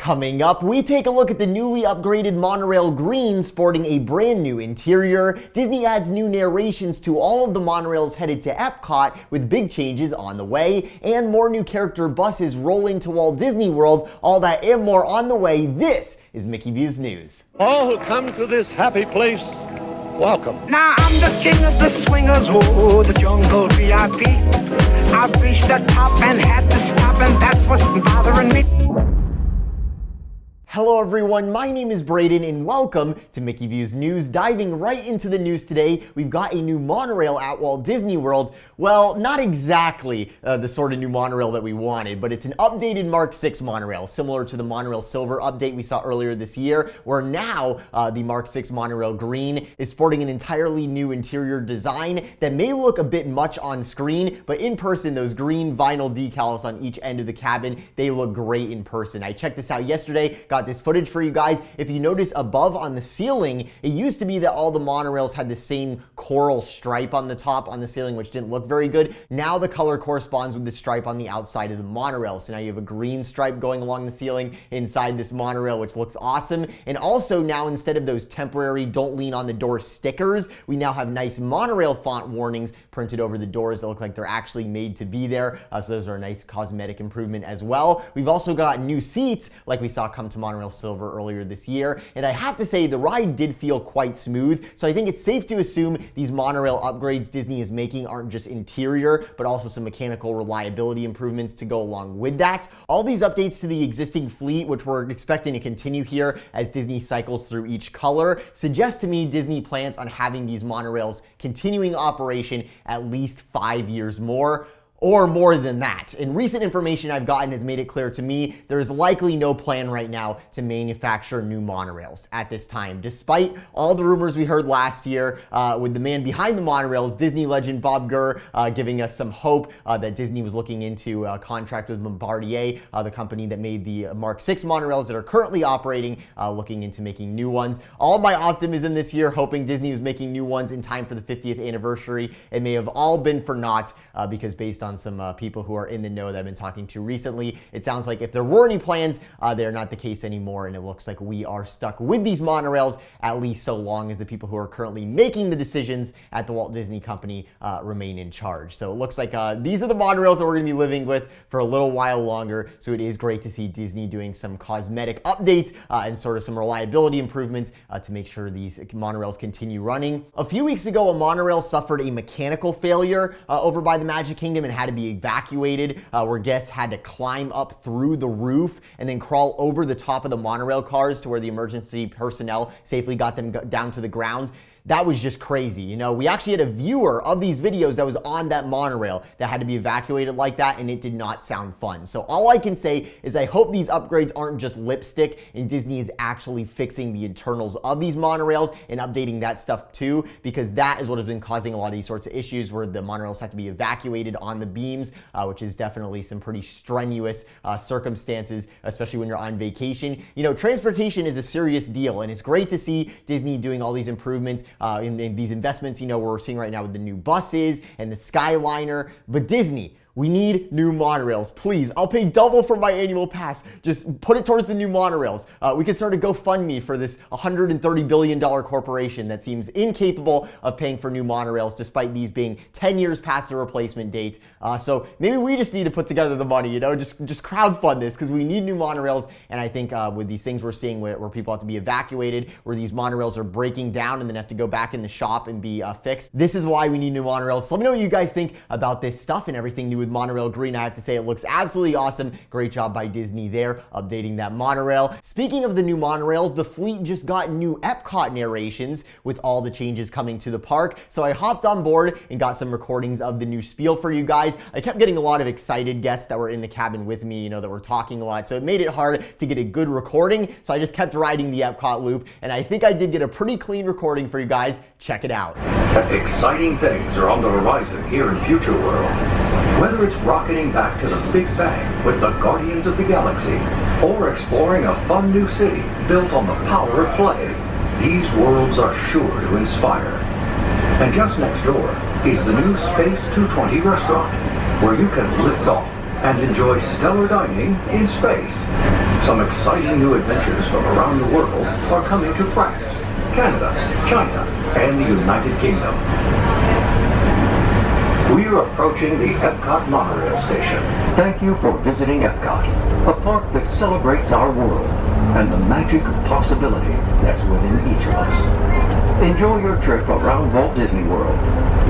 Coming up, we take a look at the newly upgraded Monorail Green sporting a brand new interior. Disney adds new narrations to all of the monorails headed to Epcot with big changes on the way, and more new character buses rolling to Walt Disney World. All that and more on the way. This is Mickey Views News. All who come to this happy place, welcome. Now I'm the king of the swingers, oh, the jungle VIP. I've reached the top and had to stop, and that's what's bothering me. Hello everyone, my name is Brayden and welcome to Mickey Views News. Diving right into the news today, we've got a new monorail at Walt Disney World. Well, not exactly the sort of new monorail that we wanted, but it's an updated Mark 6 monorail, similar to the Monorail Silver update we saw earlier this year, where now the Mark 6 Monorail Green is sporting an entirely new interior design that may look a bit much on screen, but in person, those green vinyl decals on each end of the cabin, they look great in person. I checked this out yesterday, got this footage for you guys. If you notice above on the ceiling, it used to be that all the monorails had the same coral stripe on the top on the ceiling, which didn't look very good. Now the color corresponds with the stripe on the outside of the monorail. So now you have a green stripe going along the ceiling inside this monorail, which looks awesome. And also now, instead of those temporary "don't lean on the door" stickers, we now have nice monorail font warnings printed over the doors that look like they're actually made to be there. So those are a nice cosmetic improvement as well. We've also got new seats like we saw come to Monorail Silver earlier this year, and I have to say the ride did feel quite smooth, so I think it's safe to assume these monorail upgrades Disney is making aren't just interior, but also some mechanical reliability improvements to go along with that. All these updates to the existing fleet, which we're expecting to continue here as Disney cycles through each color, suggest to me Disney plans on having these monorails continuing operation at least 5 years more, or more than that. And recent information I've gotten has made it clear to me there is likely no plan right now to manufacture new monorails at this time, despite all the rumors we heard last year with the man behind the monorails, Disney legend Bob Gurr, giving us some hope that Disney was looking into a contract with Bombardier, the company that made the Mark 6 monorails that are currently operating, looking into making new ones. All my optimism this year, hoping Disney was making new ones in time for the 50th anniversary, it may have all been for naught, because based on some people who are in the know that I've been talking to recently, it sounds like if there were any plans, they're not the case anymore, and it looks like we are stuck with these monorails at least so long as the people who are currently making the decisions at the Walt Disney Company remain in charge. So it looks like these are the monorails that we're going to be living with for a little while longer, so it is great to see Disney doing some cosmetic updates and sort of some reliability improvements to make sure these monorails continue running. A few weeks ago, a monorail suffered a mechanical failure over by the Magic Kingdom and had to be evacuated, where guests had to climb up through the roof and then crawl over the top of the monorail cars to where the emergency personnel safely got them down to the ground. That was just crazy. You know, we actually had a viewer of these videos that was on that monorail that had to be evacuated like that, and it did not sound fun. So all I can say is I hope these upgrades aren't just lipstick and Disney is actually fixing the internals of these monorails and updating that stuff too, because that is what has been causing a lot of these sorts of issues where the monorails have to be evacuated on the beams, which is definitely some pretty strenuous circumstances, especially when you're on vacation. You know, transportation is a serious deal, and it's great to see Disney doing all these improvements in these investments, you know, we're seeing right now with the new buses and the skyliner. But Disney, we need new monorails, please. I'll pay double for my annual pass. Just put it towards the new monorails. We can start a GoFundMe for this $130 billion corporation that seems incapable of paying for new monorails, despite these being 10 years past the replacement date. So maybe we just need to put together the money, you know, just crowdfund this, because we need new monorails. And I think with these things we're seeing where people have to be evacuated, where these monorails are breaking down and then have to go back in the shop and be fixed, this is why we need new monorails. So let me know what you guys think about this stuff and everything new with Monorail Green. I have to say it looks absolutely awesome. Great job by Disney there, updating that monorail. Speaking of the new monorails, the fleet just got new Epcot narrations with all the changes coming to the park. So I hopped on board and got some recordings of the new spiel for you guys. I kept getting a lot of excited guests that were in the cabin with me, you know, that were talking a lot. So it made it hard to get a good recording. So I just kept riding the Epcot loop, and I think I did get a pretty clean recording for you guys. Check it out. Exciting things are on the horizon here in Future World. Whether it's rocketing back to the Big Bang with the Guardians of the Galaxy, or exploring a fun new city built on the power of play, these worlds are sure to inspire. And just next door is the new Space 220 restaurant, where you can lift off and enjoy stellar dining in space. Some exciting new adventures from around the world are coming to France, Canada, China, and the United Kingdom. We're approaching the Epcot monorail station. Thank you for visiting Epcot, a park that celebrates our world and the magic of possibility that's within each of us. Enjoy your trip around Walt Disney World.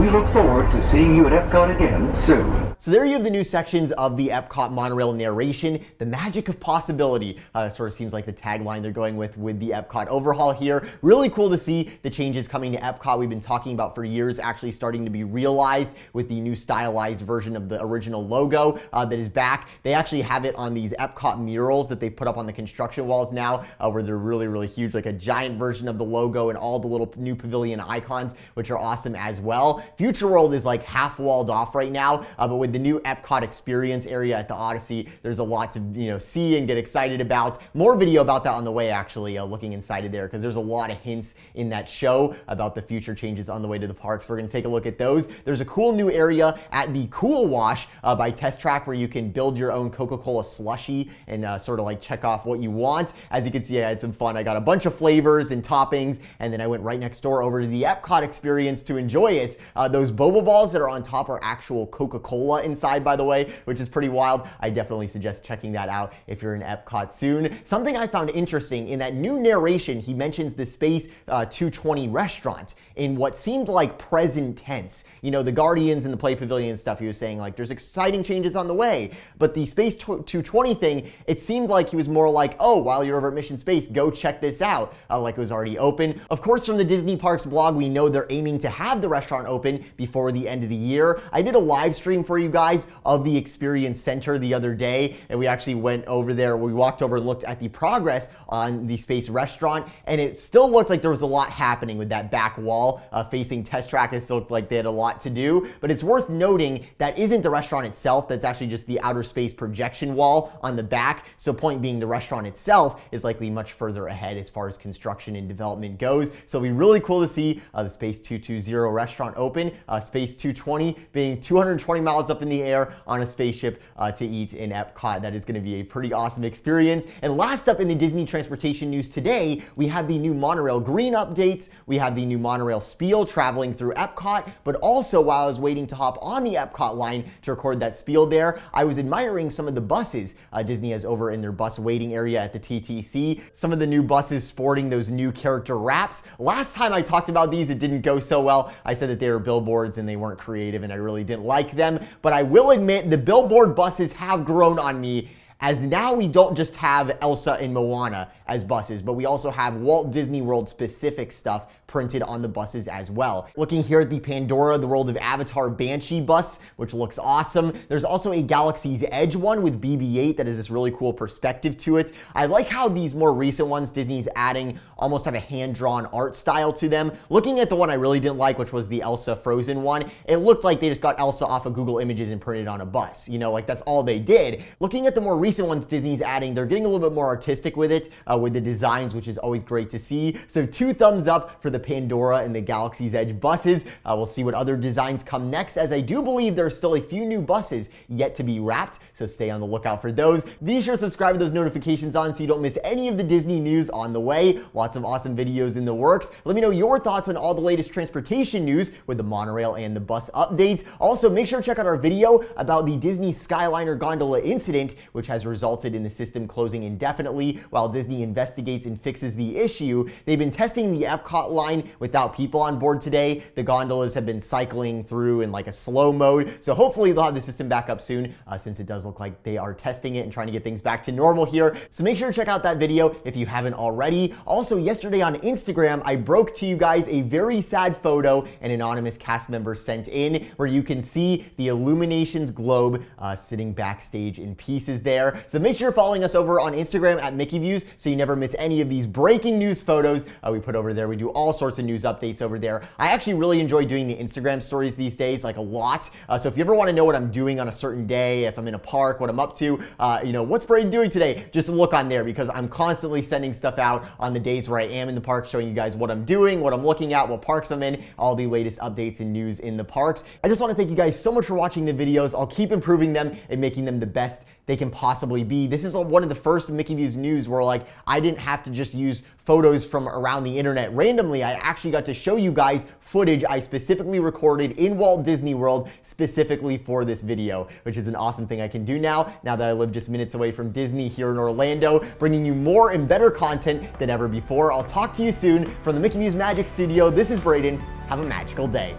We look forward to seeing you at Epcot again soon. So there you have the new sections of the Epcot monorail narration, the magic of possibility. Sort of seems like the tagline they're going with the Epcot overhaul here. Really cool to see the changes coming to Epcot we've been talking about for years actually starting to be realized with the new stylized version of the original logo that is back. They actually have it on these Epcot murals that they put up on the construction walls now, where they're really, really huge, like a giant version of the logo and all the little new pavilion icons, which are awesome as well. Future World is like half walled off right now, but with the new Epcot experience area at the Odyssey, there's a lot to see and get excited about. More video about that on the way, actually, looking inside of there, because there's a lot of hints in that show about the future changes on the way to the parks. We're going to take a look at those. There's a cool new area at the Cool Wash by Test Track where you can build your own Coca-Cola slushie and sort of like check off what you want. As you can see, I had some fun. I got a bunch of flavors and toppings, and then I went right next door over to the Epcot experience to enjoy it. Those boba balls that are on top are actual Coca-Cola inside, by the way, which is pretty wild. I definitely suggest checking that out if you're in Epcot soon. Something I found interesting in that new narration, he mentions the Space 220 restaurant in what seemed like present tense. You know, the Guardians and the Play Pavilion stuff, he was saying like there's exciting changes on the way, but the Space 220 thing, it seemed like he was more like, oh, while you're over at Mission Space, go check this out, like it was already open. Of course, from the Disney Parks blog, we know they're aiming to have the restaurant open before the end of the year. I did a live stream for you guys of the Experience Center the other day, and we actually went over there. We walked over and looked at the progress on the Space restaurant, and it still looked like there was a lot happening with that back wall facing Test Track. It still looked like they had a lot to do, but it's worth noting that isn't the restaurant itself. That's actually just the outer space projection wall on the back. So point being, the restaurant itself is likely much further ahead as far as construction and development goes. So it'll be really cool to see the Space 220 restaurant open. Space 220 being 220 miles up in the air on a spaceship to eat in Epcot. That is going to be a pretty awesome experience. And last up in the Disney transportation news today, we have the new Monorail Green updates. We have the new Monorail Spiel traveling through Epcot, but also while I was waiting to hop on the Epcot line to record that spiel there, I was admiring some of the buses Disney has over in their bus waiting area at the TTC. Some of the new buses sporting those new character wraps. Last time I talked about these, it didn't go so well. I said that they were billboards and they weren't creative and I really didn't like them, but I will admit the billboard buses have grown on me, as now we don't just have Elsa and Moana as buses, but we also have Walt Disney World specific stuff printed on the buses as well. Looking here at the Pandora, the World of Avatar Banshee bus, which looks awesome. There's also a Galaxy's Edge one with BB-8 that has this really cool perspective to it. I like how these more recent ones, Disney's adding almost have a hand-drawn art style to them. Looking at the one I really didn't like, which was the Elsa Frozen one, it looked like they just got Elsa off of Google Images and printed on a bus. You know, like that's all they did. Looking at the more recent ones Disney's adding, they're getting a little bit more artistic with it, with the designs, which is always great to see. So 2 thumbs up for the Pandora and the Galaxy's Edge buses. We'll see what other designs come next, as I do believe there are still a few new buses yet to be wrapped, so stay on the lookout for those. Be sure to subscribe with those notifications on so you don't miss any of the Disney news on the way. Lots of awesome videos in the works. Let me know your thoughts on all the latest transportation news with the monorail and the bus updates. Also, make sure to check out our video about the Disney Skyliner gondola incident, which has resulted in the system closing indefinitely while Disney investigates and fixes the issue. They've been testing the Epcot line without people on board today. The gondolas have been cycling through in like a slow mode, so hopefully they'll have the system back up soon, since it does look like they are testing it and trying to get things back to normal here. So make sure to check out that video if you haven't already. Also, yesterday on Instagram, I broke to you guys a very sad photo an anonymous cast member sent in, where you can see the Illuminations globe sitting backstage in pieces there. So make sure you're following us over on Instagram at MickeyViews so you never miss any of these breaking news photos we put over there. We do all sorts of news updates over there. I actually really enjoy doing the Instagram stories these days, like a lot. So if you ever want to know what I'm doing on a certain day, if I'm in a park, what I'm up to, you know, what's Brayden doing today, just look on there, because I'm constantly sending stuff out on the days where I am in the park, showing you guys what I'm doing, what I'm looking at, what parks I'm in, all the latest updates and news in the parks. I just want to thank you guys so much for watching the videos. I'll keep improving them and making them the best they can possibly be. This is one of the first Mickey Views news where like I didn't have to just use photos from around the internet randomly. I actually got to show you guys footage I specifically recorded in Walt Disney World specifically for this video, which is an awesome thing I can do now that I live just minutes away from Disney here in Orlando, bringing you more and better content than ever before. I'll talk to you soon from the Mickey Views Magic Studio. This is Brayden. Have a magical day.